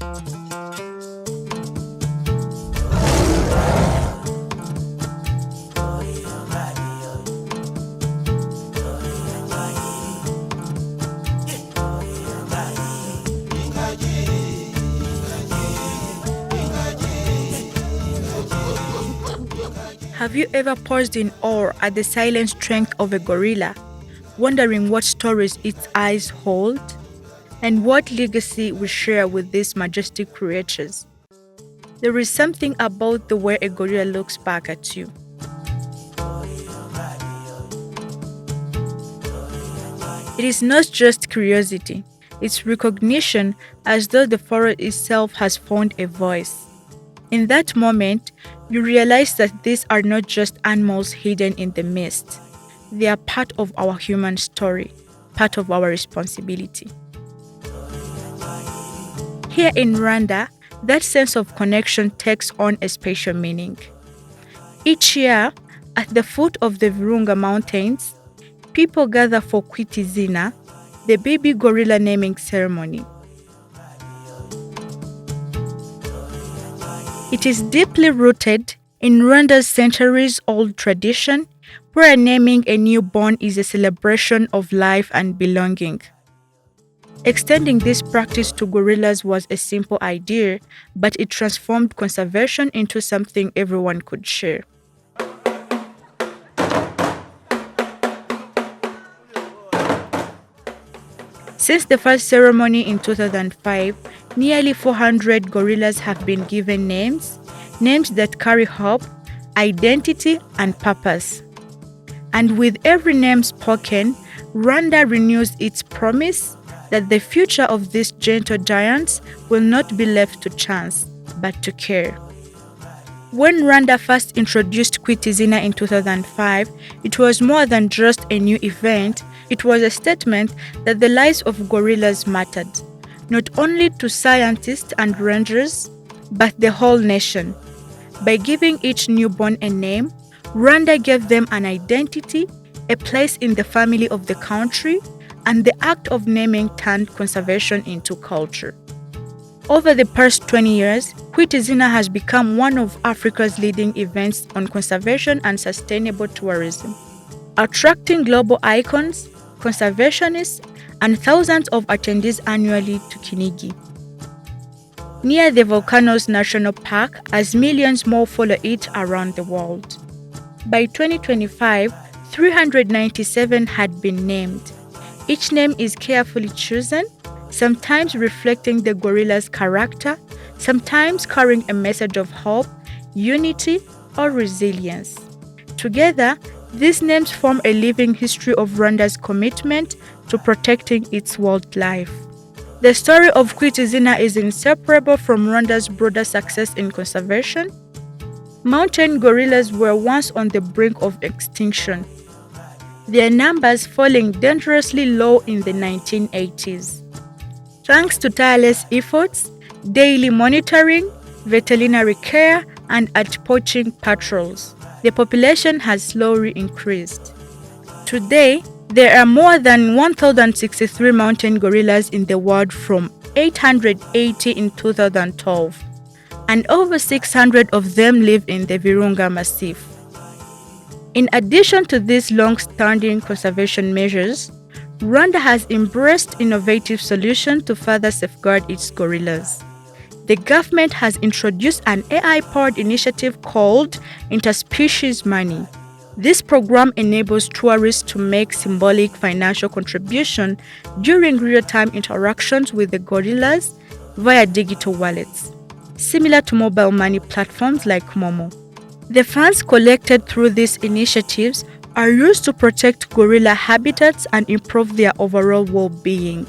Have you ever paused in awe at the silent strength of a gorilla, wondering what stories its eyes hold, and what legacy we share with these majestic creatures? There is something about the way a gorilla looks back at you. It is not just curiosity, it's recognition, as though the forest itself has found a voice. In that moment, you realize that these are not just animals hidden in the mist. They are part of our human story, part of our responsibility. Here in Rwanda, that sense of connection takes on a special meaning. Each year, at the foot of the Virunga Mountains, people gather for Kwita Izina, the baby gorilla naming ceremony. It is deeply rooted in Rwanda's centuries-old tradition, where naming a newborn is a celebration of life and belonging. Extending this practice to gorillas was a simple idea, but it transformed conservation into something everyone could share. Since the first ceremony in 2005, nearly 400 gorillas have been given names that carry hope, identity, and purpose. And with every name spoken, Rwanda renews its promise that the future of these gentle giants will not be left to chance, but to care. When Rwanda first introduced Kwita Izina in 2005, it was more than just a new event. It was a statement that the lives of gorillas mattered, not only to scientists and rangers, but the whole nation. By giving each newborn a name, Rwanda gave them an identity, a place in the family of the country, and the act of naming turned conservation into culture. Over the past 20 years, Kwita Izina has become one of Africa's leading events on conservation and sustainable tourism, attracting global icons, conservationists, and thousands of attendees annually to Kinigi, near the Volcanoes National Park, as millions more follow it around the world. By 2025, 397 had been named. Each name is carefully chosen, sometimes reflecting the gorilla's character, sometimes carrying a message of hope, unity, or resilience. Together, these names form a living history of Rwanda's commitment to protecting its wildlife. The story of Kwita Izina is inseparable from Rwanda's broader success in conservation. Mountain gorillas were once on the brink of extinction, their numbers falling dangerously low in the 1980s. Thanks to tireless efforts, daily monitoring, veterinary care, and anti-poaching patrols, the population has slowly increased. Today, there are more than 1,063 mountain gorillas in the world from 880 in 2012, and over 600 of them live in the Virunga Massif. In addition to these long-standing conservation measures, Rwanda has embraced innovative solutions to further safeguard its gorillas. The government has introduced an AI-powered initiative called Interspecies Money. This program enables tourists to make symbolic financial contributions during real-time interactions with the gorillas via digital wallets, similar to mobile money platforms like Momo. The funds collected through these initiatives are used to protect gorilla habitats and improve their overall well-being,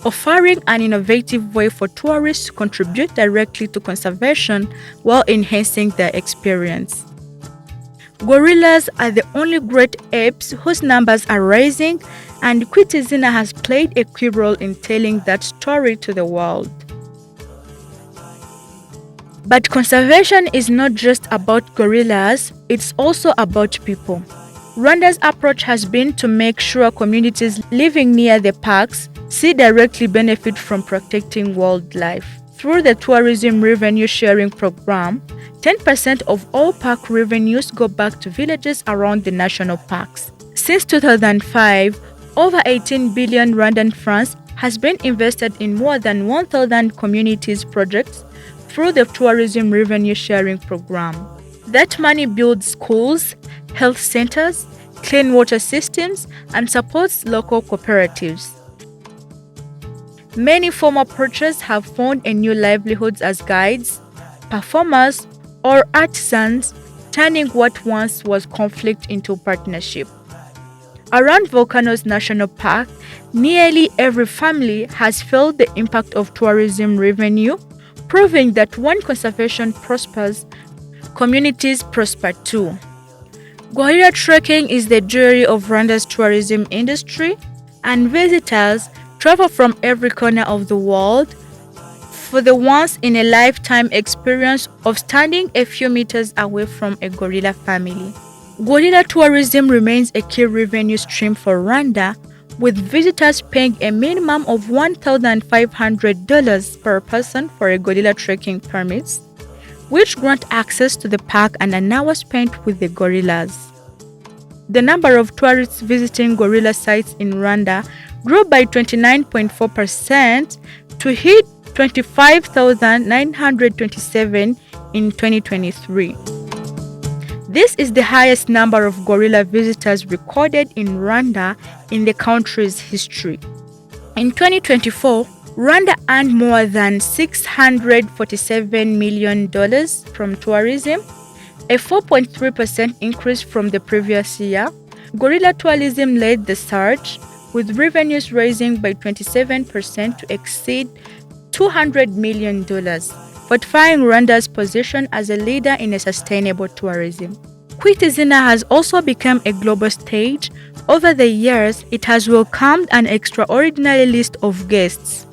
offering an innovative way for tourists to contribute directly to conservation while enhancing their experience. Gorillas are the only great apes whose numbers are rising, and Kwita Izina has played a key role in telling that story to the world. But conservation is not just about gorillas, it's also about people. Rwanda's approach has been to make sure communities living near the parks see directly benefit from protecting wildlife. Through the tourism revenue sharing program, 10% of all park revenues go back to villages around the national parks. Since 2005, over 18 billion Rwandan francs has been invested in more than 1,000 communities projects through the tourism revenue sharing program. That money builds schools, health centers, clean water systems, and supports local cooperatives. Many former poachers have found a new livelihoods as guides, performers, or artisans, turning what once was conflict into partnership. Around Volcanoes National Park, nearly every family has felt the impact of tourism revenue, proving that when conservation prospers, communities prosper too. Gorilla trekking is the jewelry of Rwanda's tourism industry, and visitors travel from every corner of the world for the once-in-a-lifetime experience of standing a few meters away from a gorilla family. Gorilla tourism remains a key revenue stream for Rwanda, with visitors paying a minimum of $1,500 per person for a gorilla trekking permit, which grant access to the park and an hour spent with the gorillas. The number of tourists visiting gorilla sites in Rwanda grew by 29.4% to hit 25,927 in 2023. This is the highest number of gorilla visitors recorded in Rwanda in the country's history. In 2024, Rwanda earned more than $647 million from tourism, a 4.3% increase from the previous year. Gorilla tourism led the surge, with revenues rising by 27% to exceed $200 million, fortifying Rwanda's position as a leader in a sustainable tourism. Kwita Izina has also become a global stage. Over the years, it has welcomed an extraordinary list of guests.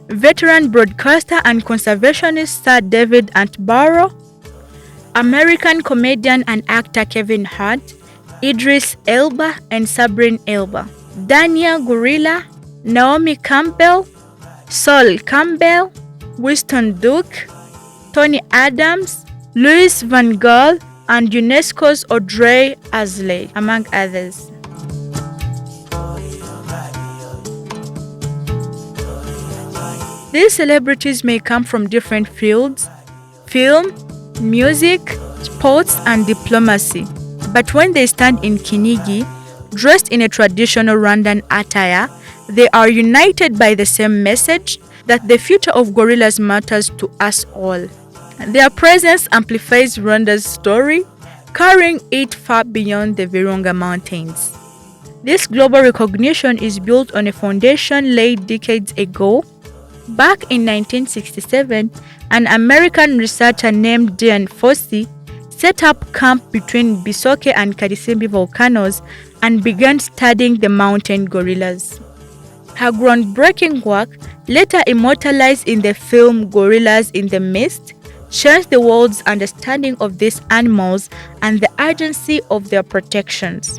Veteran broadcaster and conservationist Sir David Attenborough, American comedian and actor Kevin Hart, Idris Elba and Sabrina Elba, Daniel Gorilla, Naomi Campbell, Sol Campbell, Winston Duke, Tony Adams, Louis Van Gaal, and UNESCO's Audrey Azoulay, among others. These celebrities may come from different fields: film, music, sports, and diplomacy. But when they stand in Kinigi, dressed in a traditional Rwandan attire, they are united by the same message that the future of gorillas matters to us all. Their presence amplifies Rwanda's story, carrying it far beyond the Virunga Mountains. This global recognition is built on a foundation laid decades ago. Back in 1967, an American researcher named Dian Fossey set up camp between Bisoke and Karisimbi volcanoes and began studying the mountain gorillas. Her groundbreaking work, later immortalized in the film Gorillas in the Mist, changed the world's understanding of these animals and the urgency of their protections.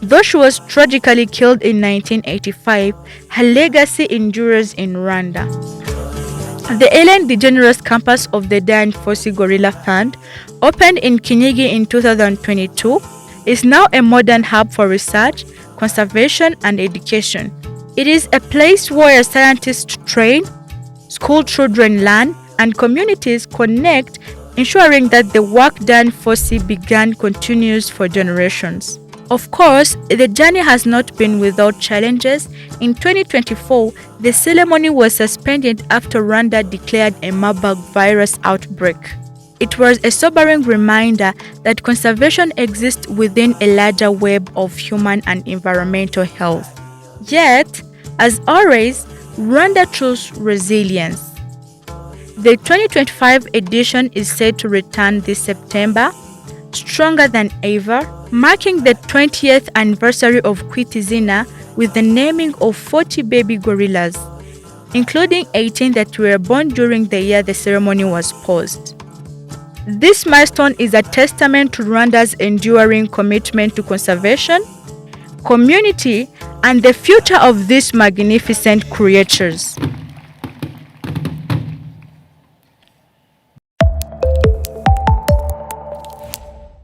Though she was tragically killed in 1985, her legacy endures in Rwanda. The Ellen DeGeneres campus of the Dian Fossey Gorilla Fund, opened in Kinigi in 2022, is now a modern hub for research, conservation, and education. It is a place where scientists train, school children learn, and communities connect, ensuring that the work Dian Fossey began continues for generations. Of course, the journey has not been without challenges. In 2024, the ceremony was suspended after Rwanda declared a Marburg virus outbreak. It was a sobering reminder that conservation exists within a larger web of human and environmental health. Yet, as always, Rwanda chose resilience. The 2025 edition is set to return this September, stronger than ever, marking the 20th anniversary of Kwita Izina with the naming of 40 baby gorillas, including 18 that were born during the year the ceremony was paused. This milestone is a testament to Rwanda's enduring commitment to conservation, community, and the future of these magnificent creatures.